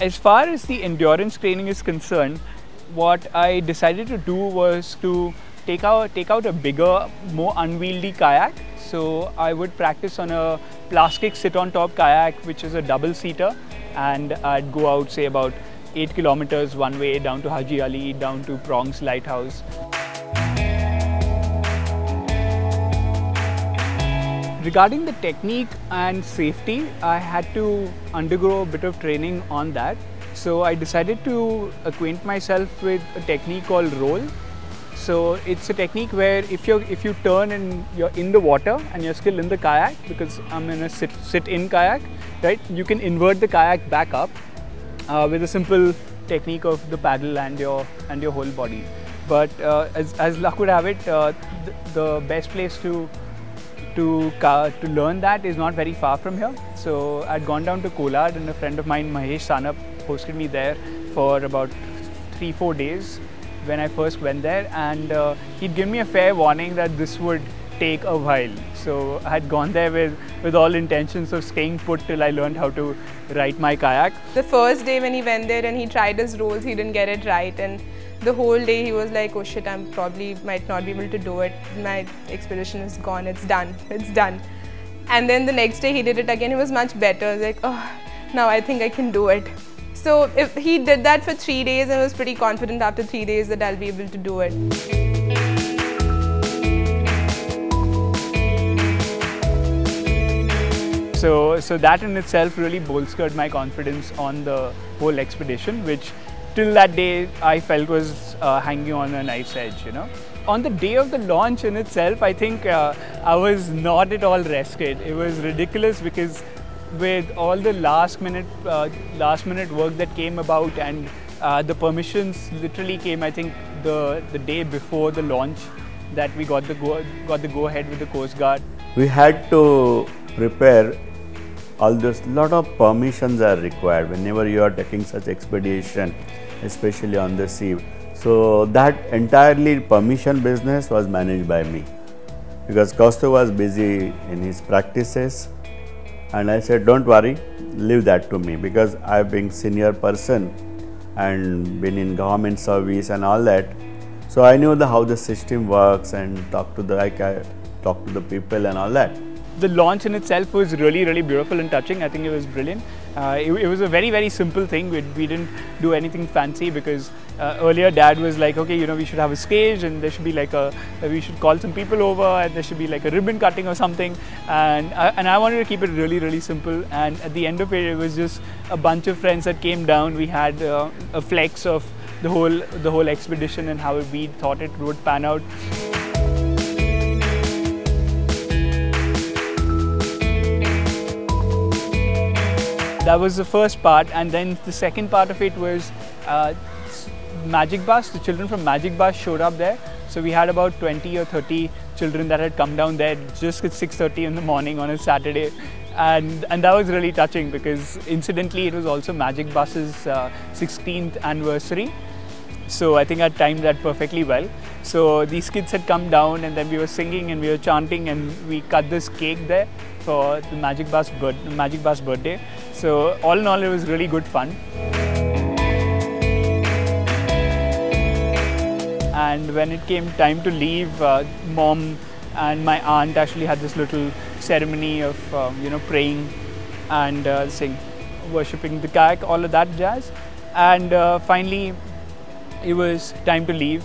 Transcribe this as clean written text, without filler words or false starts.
As far as the endurance training is concerned, what I decided to do was to take out a bigger, more unwieldy kayak. So I would practice on a plastic sit-on-top kayak, which is a double-seater, and I'd go out, say, about 8 kilometers one way down to Haji Ali, down to Prongs Lighthouse. Regarding the technique and safety, I had to undergo a bit of training on that. So I decided to acquaint myself with a technique called roll. So it's a technique where if you turn and you're in the water and you're still in the kayak, because I'm in a sit-in kayak, right? You can invert the kayak back up with a simple technique of the paddle and your whole body. But as luck would have it, the best place to learn that is not very far from here. So I'd gone down to Kolad, and a friend of mine, Mahesh Sanap, hosted me there for about 3-4 days when I first went there, and he'd given me a fair warning that this would take a while. So I had gone there with all intentions of staying put till I learned how to ride my kayak. The first day when he went there and he tried his rolls, he didn't get it right, and the whole day he was like, oh shit, I'm probably might not be able to do it. My expedition is gone, it's done. And then the next day he did it again, he was much better. Like, oh, now I think I can do it. So if he did that for 3 days, and was pretty confident after 3 days that I'll be able to do it. So that in itself really bolstered my confidence on the whole expedition, which till that day I felt was hanging on a knife's edge, you know. On the day of the launch in itself, I think I was not at all rested. It was ridiculous because with all the last minute work that came about, and the permissions literally came, I think, the day before the launch, that we got the go ahead with the Coast Guard. We had to prepare all this. Lot of permissions are required whenever you are taking such expedition, especially on the sea. So that entirely permission business was managed by me, because Kaustubh was busy in his practices, and I said, don't worry, leave that to me, because I've been senior person and been in government service and all that. So I knew how the system works, and talk to the people and all that. The launch in itself was really, really beautiful and touching. I think it was brilliant. It was a very, very simple thing. We didn't do anything fancy, because earlier Dad was like, okay, you know, we should have a stage, and there should be like we should call some people over, and there should be like a ribbon cutting or something. And I wanted to keep it really, really simple. And at the end of it, it was just a bunch of friends that came down. We had a flex of the whole expedition and how we thought it would pan out. That was the first part, and then the second part of it was Magic Bus. The children from Magic Bus showed up there. So we had about 20 or 30 children that had come down there just at 6:30 in the morning on a Saturday. And that was really touching, because incidentally it was also Magic Bus's 16th anniversary. So I think I timed that perfectly well. So these kids had come down, and then we were singing and we were chanting, and we cut this cake there for the Magic Bus birthday. So all in all, it was really good fun. And when it came time to leave, Mom and my aunt actually had this little ceremony of praying and worshipping the kayak, all of that jazz. And finally, it was time to leave.